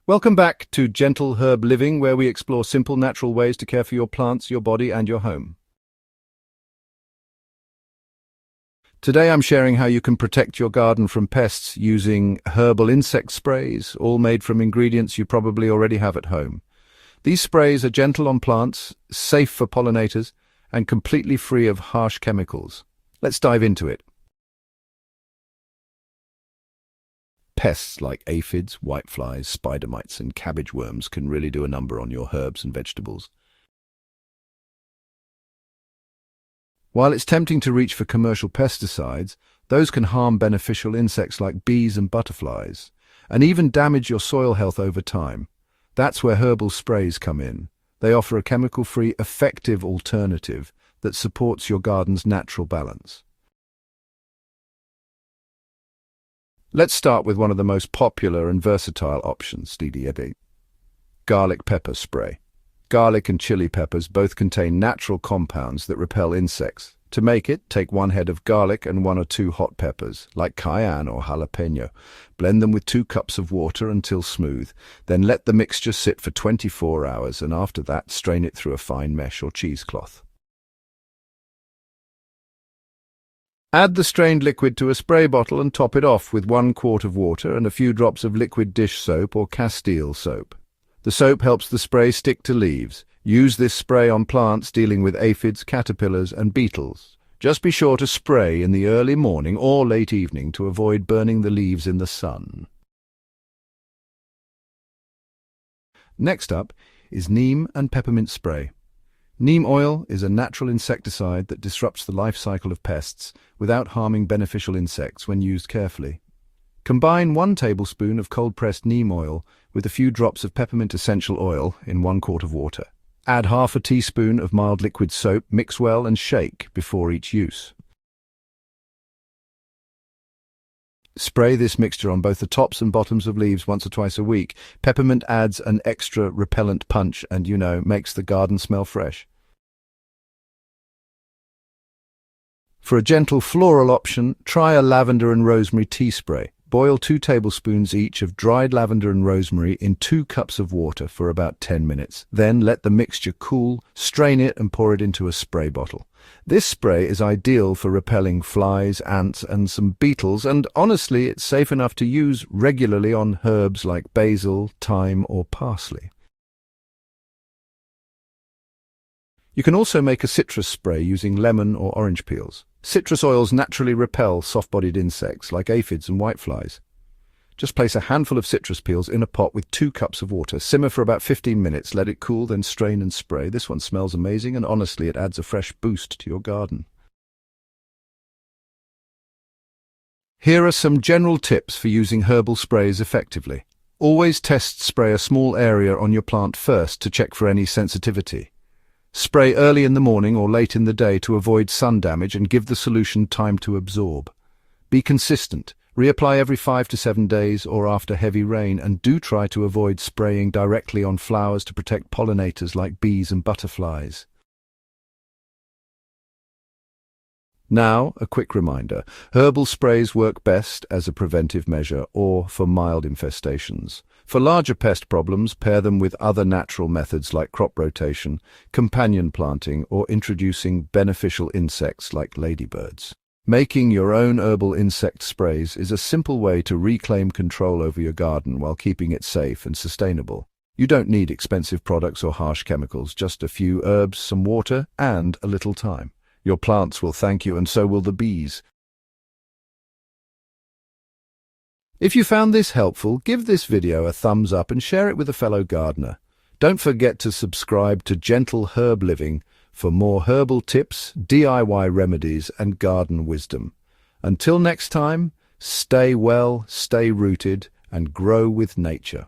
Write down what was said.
Welcome back to Gentle Herb Living, where we explore simple natural ways to care for your plants, your body, and your home. Today I'm sharing how you can protect your garden from pests using herbal insect sprays, all made from ingredients you probably already have at home. These sprays are gentle on plants, safe for pollinators, and completely free of harsh chemicals. Let's dive into it. Pests like aphids, whiteflies, spider mites, and cabbage worms can really do a number on your herbs and vegetables. While it's tempting to reach for commercial pesticides, those can harm beneficial insects like bees and butterflies, and even damage your soil health over time. That's where herbal sprays come in. They offer a chemical-free, effective alternative that supports your garden's natural balance. Let's start with one of the most popular and versatile options, garlic pepper spray. Garlic and chili peppers both contain natural compounds that repel insects. To make it, take 1 head of garlic and 1 or 2 hot peppers, like cayenne or jalapeno. Blend them with 2 cups of water until smooth. Then let the mixture sit for 24 hours, and after that, strain it through a fine mesh or cheesecloth. Add the strained liquid to a spray bottle and top it off with 1 quart of water and a few drops of liquid dish soap or Castile soap. The soap helps the spray stick to leaves. Use this spray on plants dealing with aphids, caterpillars, and beetles. Just be sure to spray in the early morning or late evening to avoid burning the leaves in the sun. Next up is Neem and Peppermint Spray. Neem oil is a natural insecticide that disrupts the life cycle of pests without harming beneficial insects when used carefully. Combine 1 tablespoon of cold-pressed neem oil with a few drops of peppermint essential oil in 1 quart of water. Add half a teaspoon of mild liquid soap, mix well and shake before each use. Spray this mixture on both the tops and bottoms of leaves once or twice a week. Peppermint adds an extra repellent punch and, makes the garden smell fresh. For a gentle floral option, try a Lavender and Rosemary Tea Spray. Boil 2 tablespoons each of dried lavender and rosemary in 2 cups of water for about 10 minutes. Then let the mixture cool, strain it and pour it into a spray bottle. This spray is ideal for repelling flies, ants and some beetles, and honestly it's safe enough to use regularly on herbs like basil, thyme or parsley. You can also make a citrus spray using lemon or orange peels. Citrus oils naturally repel soft-bodied insects like aphids and whiteflies. Just place a handful of citrus peels in a pot with 2 cups of water. Simmer for about 15 minutes, let it cool, then strain and spray. This one smells amazing and honestly it adds a fresh boost to your garden. Here are some general tips for using herbal sprays effectively. Always spray a small area on your plant first to check for any sensitivity. Spray early in the morning or late in the day to avoid sun damage and give the solution time to absorb. Be consistent. Reapply every 5 to 7 days or after heavy rain, and do try to avoid spraying directly on flowers to protect pollinators like bees and butterflies. Now, a quick reminder. Herbal sprays work best as a preventive measure or for mild infestations. For larger pest problems, pair them with other natural methods like crop rotation, companion planting, or introducing beneficial insects like ladybirds. Making your own herbal insect sprays is a simple way to reclaim control over your garden while keeping it safe and sustainable. You don't need expensive products or harsh chemicals, just a few herbs, some water, and a little time. Your plants will thank you, and so will the bees. If you found this helpful, give this video a thumbs up and share it with a fellow gardener. Don't forget to subscribe to Gentle Herb Living for more herbal tips, DIY remedies, and garden wisdom. Until next time, stay well, stay rooted, and grow with nature.